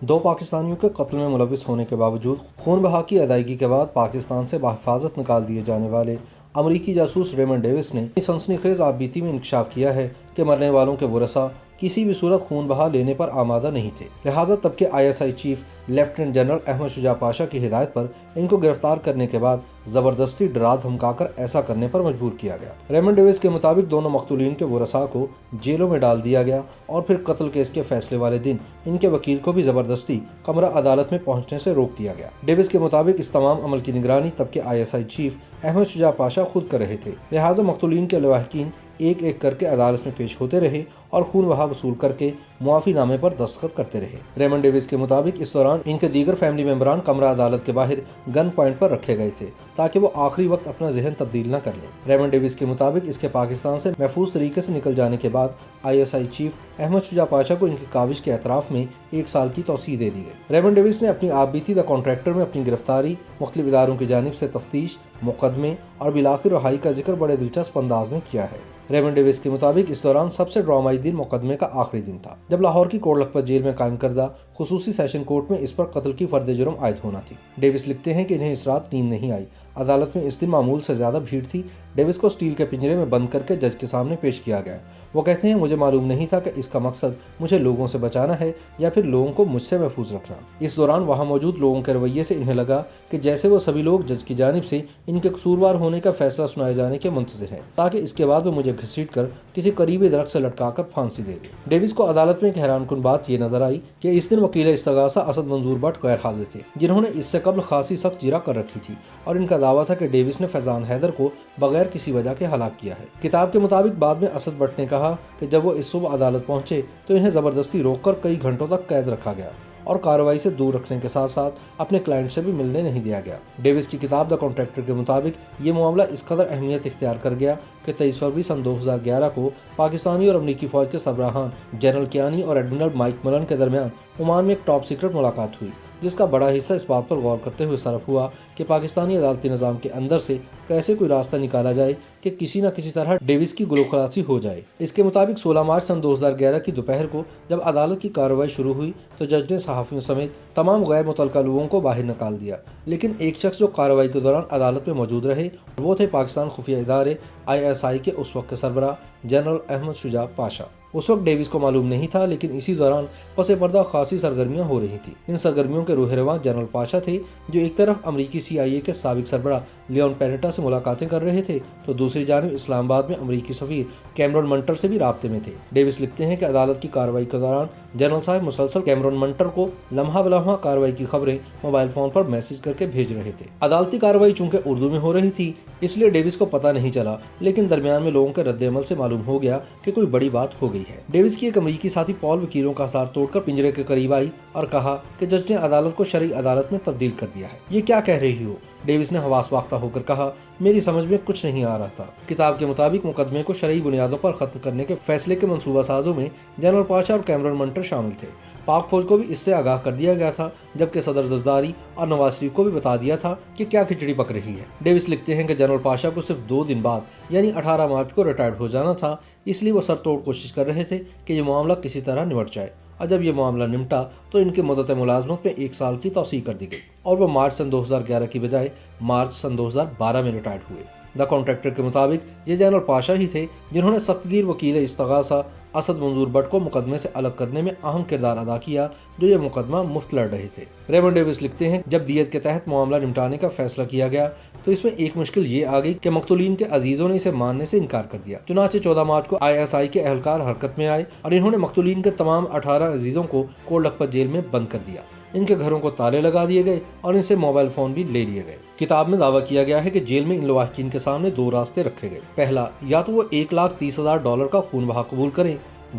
دو پاکستانیوں کے قتل میں ملوث ہونے کے باوجود خون بہا کی ادائیگی کے بعد پاکستان سے بحفاظت نکال دیے جانے والے امریکی جاسوس ریمنڈ ڈیوس نے سنسنی خیز آپ بیتی میں انکشاف کیا ہے کہ مرنے والوں کے ورثاء کسی بھی صورت خون بہا لینے پر آمادہ نہیں تھے، لہٰذا تب کے ISI chief lieutenant general Ahmed Shuja Pasha کی ہدایت پر ان کو گرفتار کرنے کے بعد زبردستی ڈرا دھمکا کر ایسا کرنے پر مجبور کیا گیا۔ ریمنڈ ڈیوس کے مطابق دونوں مقتولین کے ورثاء کو جیلوں میں ڈال دیا گیا اور پھر قتل کیس کے فیصلے والے دن ان کے وکیل کو بھی زبردستی کمرہ عدالت میں پہنچنے سے روک دیا گیا۔ ڈیوس کے مطابق اس تمام عمل کی نگرانی تب کے ISI چیف احمد شجاع پاشا خود کر رہے تھے، لہٰذا مقتولین کے لواحقین ایک ایک کر کے عدالت میں پیش ہوتے رہے اور خون بہا وصول کر کے معافی نامے پر دستخط کرتے رہے۔ ریمنڈ ڈیوس کے مطابق اس دوران ان کے دیگر فیملی ممبران کمرہ عدالت کے باہر گن پوائنٹ پر رکھے گئے تھے تاکہ وہ آخری وقت اپنا ذہن تبدیل نہ کر لیں۔ ریمنڈ ڈیوس کے مطابق اس کے پاکستان سے محفوظ طریقے سے نکل جانے کے بعد ISI چیف احمد شجاع پاشا کو ان کی کاوش کے اعتراف میں 1 سال کی توسیع دے دی گئی۔ ریمنڈ ڈیوس نے اپنی آپ بیتی دا کانٹریکٹر میں اپنی گرفتاری، مختلف اداروں کی جانب سے تفتیش، مقدمے اور بالآخر رہائی کا ذکر بڑے دلچسپ انداز میں کیا ہے۔ ریمنڈ ڈیوس کے مطابق اس دوران سب سے ڈرامائی دن مقدمے کا آخری دن تھا، جب لاہور کی کوٹ لکھپت جیل میں قائم کردہ خصوصی سیشن کورٹ میں اس پر قتل کی فرد جرم عائد ہونا تھی۔ ڈیوس لکھتے ہیں کہ انہیں اس رات نیند نہیں آئی، عدالت میں اس دن معمول سے زیادہ بھیڑ تھی۔ ڈیوس کو سٹیل کے پنجرے میں بند کر کے جج کے سامنے پیش کیا گیا۔ وہ کہتے ہیں مجھے معلوم نہیں تھا کہ اس کا مقصد مجھے لوگوں سے بچانا ہے یا پھر لوگوں کو مجھ سے محفوظ رکھنا۔ اس دوران وہاں موجود لوگوں کے رویے سے انہیں لگا کہ جیسے وہ سبھی لوگ جج کی جانب سے ان کے قصوروار ہونے کا فیصلہ سنائے جانے کے منتظر ہیں تاکہ اس کے بعد وہ مجھے گھسیٹ کر کسی قریبی درخت سے لٹکا کر پھانسی دے دے۔ ڈیوس کو عدالت میں ایک حیران کن بات یہ نظر آئی کہ اس دن وکیل استغاثہ اسد منظور بٹ غیر حاضر تھے، جنہوں نے اس سے قبل خاصی سخت جرح کر رکھی تھی، اور ان کا دعویٰ تھا کہ ڈیوس نے فیضان حیدر کو بغیر کسی وجہ کے ہلاک کیا ہے۔ کتاب کے مطابق بعد میں اسد بٹ نے کہا کہ جب وہ اس صبح عدالت پہنچے تو انہیں زبردستی روک کر کئی گھنٹوں تک قید رکھا گیا اور کارروائی سے دور رکھنے کے ساتھ ساتھ اپنے کلائنٹ سے بھی ملنے نہیں دیا گیا۔ ڈیوس کی کتاب دا کانٹریکٹر کے مطابق یہ معاملہ اس قدر اہمیت اختیار کر گیا کہ 23 فروری سن 2011 کو پاکستانی اور امریکی فوج کے سربراہان جنرل کیانی اور ایڈمرل مائک ملن کے درمیان عمان میں ایک ٹاپ سیکرٹ ملاقات ہوئی، جس کا بڑا حصہ اس بات پر غور کرتے ہوئے صرف ہوا کہ پاکستانی عدالتی نظام کے اندر سے کیسے کوئی راستہ نکالا جائے کہ کسی نہ کسی طرح ڈیوس کی گلو خلاصی ہو جائے۔ اس کے مطابق 16 مارچ سن 2011 کی دوپہر کو جب عدالت کی کارروائی شروع ہوئی تو جج نے صحافیوں سمیت تمام غیر متعلقہ لوگوں کو باہر نکال دیا، لیکن ایک شخص جو کارروائی کے دوران عدالت میں موجود رہے وہ تھے پاکستان خفیہ ادارے ISI کے اس وقت کے سربراہ جنرل احمد شجاع پاشا۔ اس وقت ڈیوس کو معلوم نہیں تھا، لیکن اسی دوران پس پردہ خاصی سرگرمیاں ہو رہی تھیں۔ ان سرگرمیوں کے روح رواں جنرل پاشا تھے، جو ایک طرف امریکی CIA کے سابق سربراہ لیون پینیٹا سے ملاقاتیں کر رہے تھے تو دوسری جانب اسلام آباد میں امریکی سفیر کیمرون منٹر سے بھی رابطے میں تھے۔ ڈیوس لکھتے ہیں کہ عدالت کی کارروائی کے دوران جنرل صاحب مسلسل کیمرون منٹر کو لمحہ بلمحہ کارروائی کی خبریں موبائل فون پر میسج کر کے بھیج رہے تھے۔ عدالتی کارروائی چونکہ اردو میں ہو رہی تھی اس لیے ڈیوس کو پتہ نہیں چلا، لیکن درمیان میں لوگوں کے رد عمل سے معلوم ہو گیا کہ کوئی بڑی بات ہو گئی ہے۔ ڈیوس کی ایک امریکی ساتھی پال وکیلوں کا ہثار توڑ کر پنجرے کے قریب آئی اور کہا کہ جج نے عدالت کو شرعی عدالت میں تبدیل کر دیا ہے، یہ کیا کہہ رہی ہو؟ ڈیوس نے حواس باختہ ہو کر کہا میری سمجھ میں کچھ نہیں آ رہا تھا۔ کتاب کے مطابق مقدمے کو شرعی بنیادوں پر ختم کرنے کے فیصلے کے منصوبہ سازوں میں جنرل پاشا اور کیمرون منٹر شامل تھے۔ پاک فوج کو بھی اس سے آگاہ کر دیا گیا تھا، جبکہ صدر زرداری اور نواز شریف کو بھی بتا دیا تھا کہ کیا کھچڑی پک رہی ہے۔ ڈیوس لکھتے ہیں کہ جنرل پاشا کو صرف 2 دن بعد یعنی 18 مارچ کو ریٹائرڈ ہو جانا تھا، اس لیے وہ سر توڑ کوشش کر رہے تھے کہ یہ معاملہ کسی طرح نمٹ جائے، اور جب یہ معاملہ نمٹا تو ان کی مدت ملازمت میں 1 سال کی توسیع کر دی گئی اور وہ مارچ سن 2011 کی بجائے مارچ سن 2012 میں ریٹائرڈ ہوئے۔ دا کانٹریکٹر کے مطابق یہ جنرل پاشا ہی تھے جنہوں نے سخت گیر وکیل استغاثہ اسد منظور بٹ کو مقدمے سے الگ کرنے میں اہم کردار ادا کیا، جو یہ مقدمہ مفت لڑ رہے تھے۔ ریمنڈ ڈیوس لکھتے ہیں جب دیت کے تحت معاملہ نمٹانے کا فیصلہ کیا گیا تو اس میں ایک مشکل یہ آ گئی کہ مقتولین کے عزیزوں نے اسے ماننے سے انکار کر دیا۔ چنانچہ 14 مارچ کو ISI کے اہلکار حرکت میں آئے اور انہوں نے مقتولین کے تمام 18 عزیزوں کو کوٹ لکھپت جیل میں بند کر دیا۔ ان کے گھروں کو تالے لگا دیے گئے اور ان سے موبائل فون بھی لے لیے گئے۔ کتاب میں دعویٰ کیا گیا ہے کہ جیل میں ان لواحقین کے سامنے 2 راستے رکھے گئے۔ پہلا، یا تو وہ $1,30,000 کا خون بہا قبول کریں،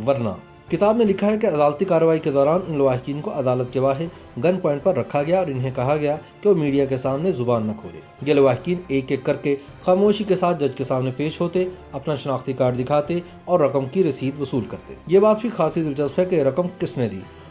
ورنہ کتاب میں لکھا ہے کہ عدالتی کارروائی کے دوران ان لواحقین کو عدالت کے باہر گن پوائنٹ پر رکھا گیا اور انہیں کہا گیا کہ وہ میڈیا کے سامنے زبان نہ کھولے۔ یہ لواحقین ایک ایک کر کے خاموشی کے ساتھ جج کے سامنے پیش ہوتے، اپنا شناختی کارڈ دکھاتے اور رقم کی رسید وصول کرتے۔ یہ بات بھی خاصی دلچسپ ہے کہ رقم کس نے دی